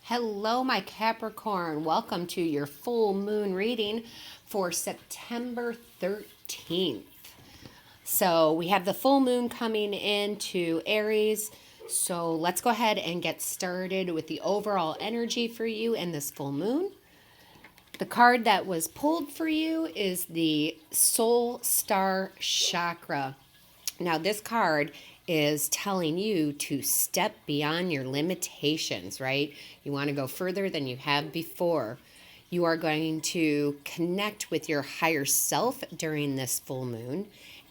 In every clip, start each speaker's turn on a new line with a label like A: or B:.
A: Hello, my Capricorn. Welcome to your full moon reading for September 13th. So we have the full moon coming into Aries. So let's go ahead and get started with the overall energy for you in this full moon. The card that was pulled for you is the Soul Star Chakra. Now, this card is telling you to step beyond your limitations, right? You want to go further than you have before. You are going to connect with your higher self during this full moon,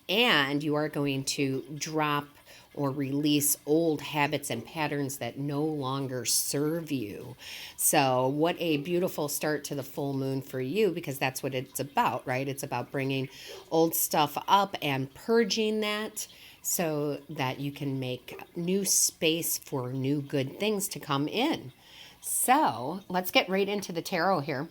A: and you are going to drop or release old habits and patterns that no longer serve you. So what a beautiful start to the full moon for you, because that's what it's about, right? It's about bringing old stuff up and purging that so that you can make new space for new good things to come in. So let's get right into the tarot here.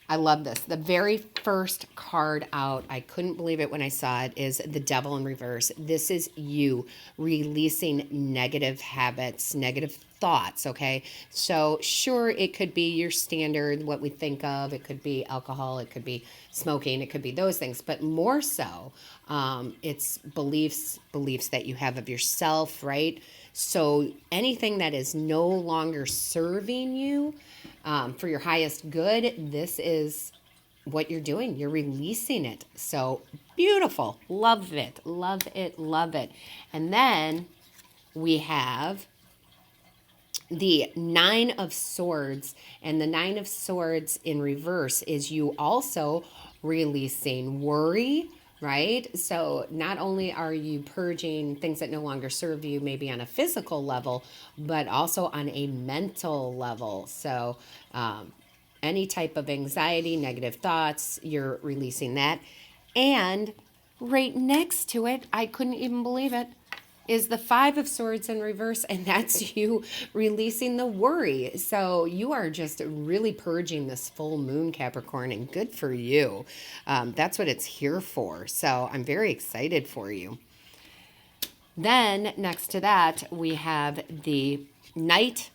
A: I love this. The very first card out, I couldn't believe it when I saw it, is the Devil in reverse. This is you releasing negative habits, negative thoughts, okay? So sure, it could be your standard, what we think of. It could be alcohol, it could be smoking, it could be those things. But more so, it's beliefs that you have of yourself, right? So anything that is no longer serving you, for your highest good, this is what you're doing. You're releasing it. So beautiful. Love it. Love it. Love it. And then we have the Nine of Swords. And the Nine of Swords in reverse is you also releasing worry, right? So not only are you purging things that no longer serve you, maybe on a physical level, but also on a mental level. So any type of anxiety, negative thoughts, you're releasing that. And right next to it, I couldn't even believe it, is the Five of Swords in reverse, and that's you releasing the worry. So you are just really purging this full moon, Capricorn, and good for you. That's what it's here for. So I'm very excited for you. Then next to that, we have the Knight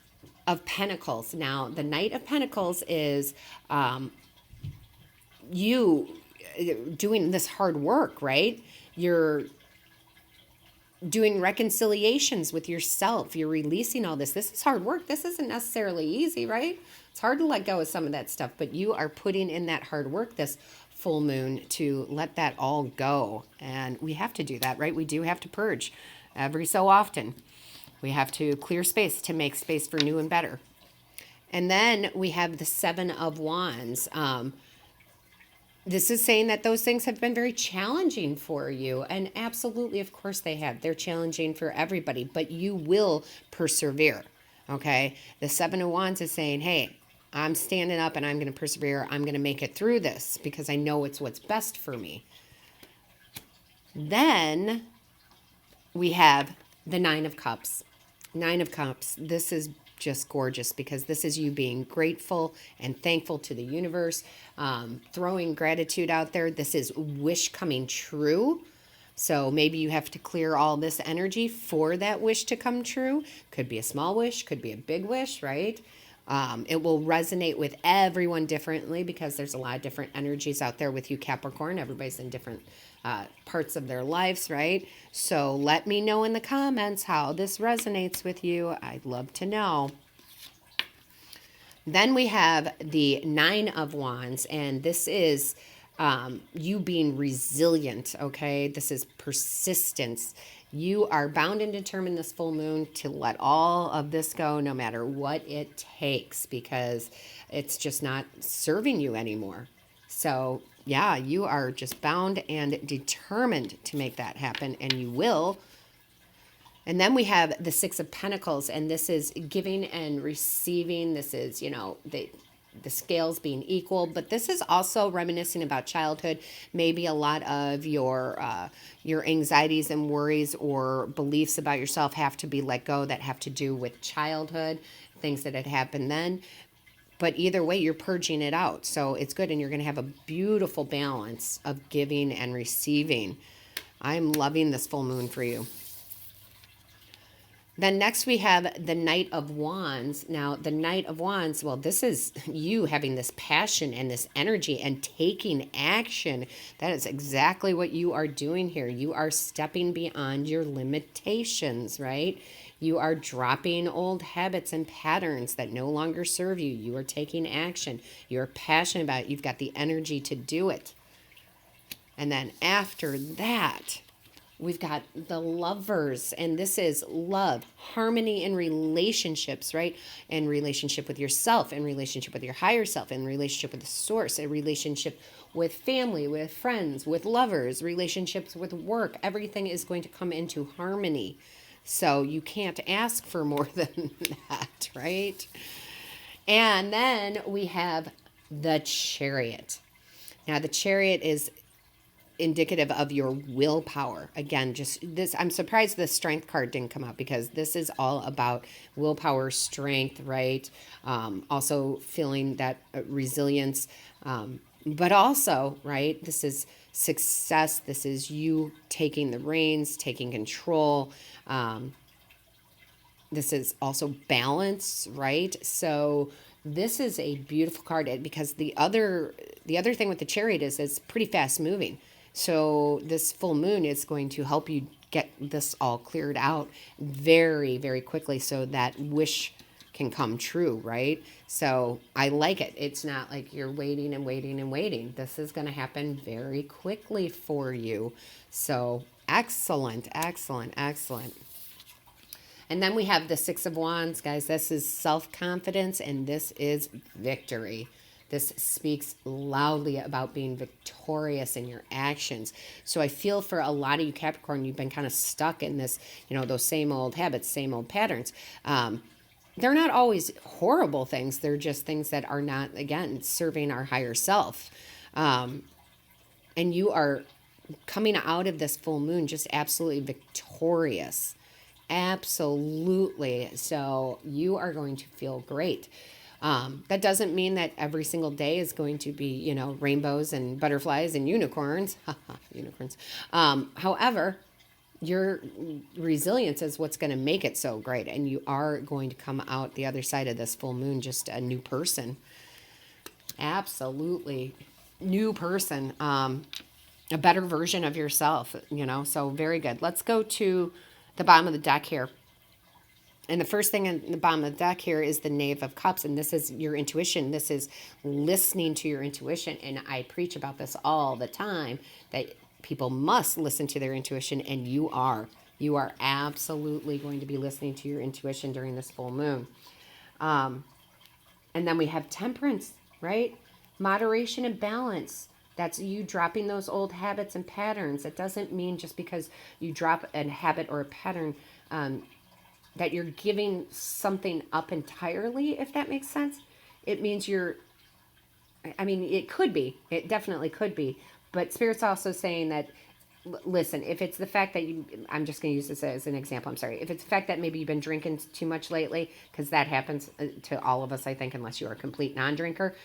A: of Pentacles. Now, the Knight of Pentacles is you doing this hard work, right? You're doing reconciliations with yourself. You're releasing all this. This is hard work. This isn't necessarily easy, right? It's hard to let go of some of that stuff, but you are putting in that hard work this full moon to let that all go. And we have to do that, right? We do have to purge every so often. We have to clear space to make space for new and better. And then we have the Seven of Wands. This is saying that those things have been very challenging for you. And absolutely, of course they have. They're challenging for everybody, but you will persevere, okay? The Seven of Wands is saying, hey, I'm standing up and I'm going to persevere. I'm going to make it through this because I know it's what's best for me. Then we have the Nine of Cups. Nine of Cups. This is just gorgeous because this is you being grateful and thankful to the universe, throwing gratitude out there. This is wish coming true. So maybe you have to clear all this energy for that wish to come true. Could be a small wish, could be a big wish, right? It will resonate with everyone differently because there's a lot of different energies out there with you, Capricorn. Everybody's in different parts of their lives, right? So let me know in the comments how this resonates with you. I'd love to know. Then we have the Nine of Wands, and this is you being resilient, okay? This is persistence. You are bound and determined this full moon to let all of this go no matter what it takes because it's just not serving you anymore. So yeah, you are just bound and determined to make that happen, and you will. And then we have the Six of Pentacles, and this is giving and receiving. This is, you know, the scales being equal, but this is also reminiscing about childhood. Maybe a lot of your anxieties and worries or beliefs about yourself have to be let go that have to do with childhood, things that had happened then. But either way, you're purging it out. So it's good, and you're going to have a beautiful balance of giving and receiving. I'm loving this full moon for you. Then next we have the Knight of Wands. Now, the Knight of Wands, well, this is you having this passion and this energy and taking action. That is exactly what you are doing here. You are stepping beyond your limitations, right? You are dropping old habits and patterns that no longer serve you. You are taking action. You're passionate about it. You've got the energy to do it. And then after that, we've got the Lovers, and this is love, harmony in relationships, right? In relationship with yourself, in relationship with your higher self, in relationship with the source, a relationship with family, with friends, with lovers, relationships with work. Everything is going to come into harmony. So you can't ask for more than that, right? And then we have the Chariot. Now, the Chariot is indicative of your willpower. Again, just this, I'm surprised the Strength card didn't come out, because this is all about willpower, strength, right? Also feeling that resilience, but also, right, this is success. This is you taking the reins, taking control. This is also balance, right? So this is a beautiful card, because the other thing with the Chariot is it's pretty fast moving. So this full moon is going to help you get this all cleared out very, very quickly, so that wish can come true, right? So I like it. It's not like you're waiting and waiting and waiting. This is going to happen very quickly for you. So excellent, excellent, excellent. And then we have the Six of Wands, guys. This is self-confidence, and this is victory. This speaks loudly about being victorious in your actions. So I feel for a lot of you Capricorn, you've been kind of stuck in this, those same old habits, same old patterns. They're not always horrible things. They're just things that are not, again, serving our higher self. And you are coming out of this full moon just absolutely victorious. Absolutely. So you are going to feel great. That doesn't mean that every single day is going to be, rainbows and butterflies and unicorns. Unicorns. However, your resilience is what's going to make it so great. And you are going to come out the other side of this full moon just a new person. Absolutely. New person. A better version of yourself, So very good. Let's go to the bottom of the deck here. And the first thing in the bottom of the deck here is the Knave of Cups. And this is your intuition. This is listening to your intuition. And I preach about this all the time, that people must listen to their intuition. And you are. You are absolutely going to be listening to your intuition during this full moon. And then we have Temperance, right? Moderation and balance. That's you dropping those old habits and patterns. It doesn't mean just because you drop a habit or a pattern that you're giving something up entirely, if that makes sense. It means it could be. It definitely could be. But Spirit's also saying that, listen, if it's the fact that I'm just going to use this as an example, I'm sorry. If it's the fact that maybe you've been drinking too much lately, because that happens to all of us, I think, unless you're a complete non-drinker.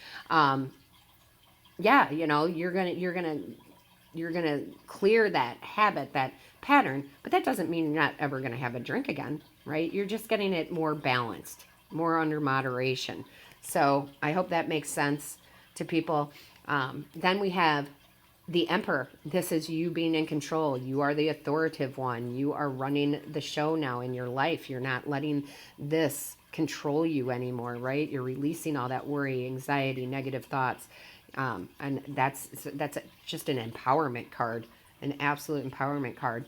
A: Yeah, you're gonna clear that habit, that pattern, but that doesn't mean you're not ever gonna have a drink again, right? You're just getting it more balanced, more under moderation. So I hope that makes sense to people. Then we have the Emperor. This is you being in control. You are the authoritative one. You are running the show now in your life. You're not letting this control you anymore, right? You're releasing all that worry, anxiety, negative thoughts. And that's just an empowerment card, an absolute empowerment card.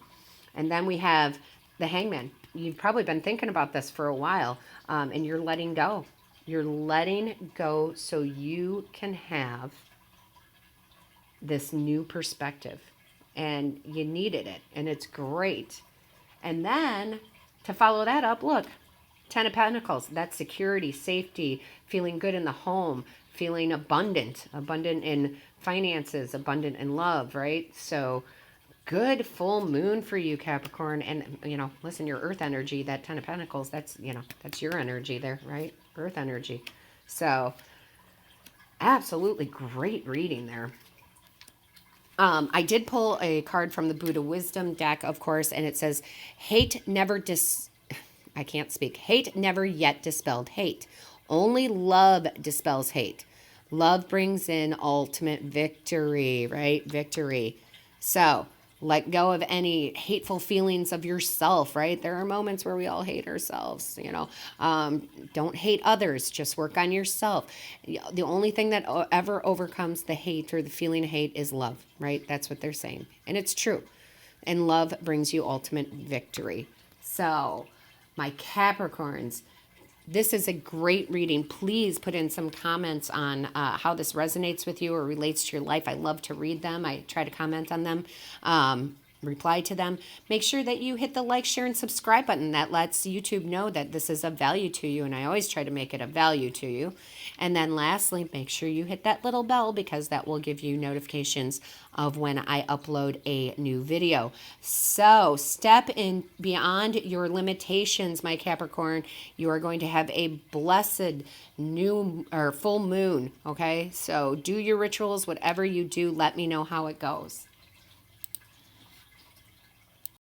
A: And then we have the Hangman. You've probably been thinking about this for a while, and you're letting go. You're letting go so you can have this new perspective. And you needed it, and it's great. And then to follow that up, look, 10 of Pentacles. That's security, safety, feeling good in the home, feeling abundant in finances, abundant in love, right? So good full moon for you, Capricorn. And, listen, your earth energy, that 10 of Pentacles, that's your energy there, right? Earth energy. So absolutely great reading there. I did pull a card from the Buddha Wisdom deck, of course, and it says, hate never I can't speak. Hate never yet dispelled hate. Only love dispels hate. Love brings in ultimate victory, right? Victory. So let go of any hateful feelings of yourself, right? There are moments where we all hate ourselves, you know. Don't hate others. Just work on yourself. The only thing that ever overcomes the hate or the feeling of hate is love, right? That's what they're saying. And it's true. And love brings you ultimate victory. So, my Capricorns, this is a great reading. Please put in some comments on how this resonates with you or relates to your life. I love to read them. I try to comment on them, reply to them. Make sure that you hit the like, share, and subscribe button. That lets YouTube know that this is of value to you, and I always try to make it of value to you. And then lastly, make sure you hit that little bell because that will give you notifications of when I upload a new video. So step in beyond your limitations, my Capricorn. You are going to have a blessed new or full moon, okay? So do your rituals, whatever you do, let me know how it goes.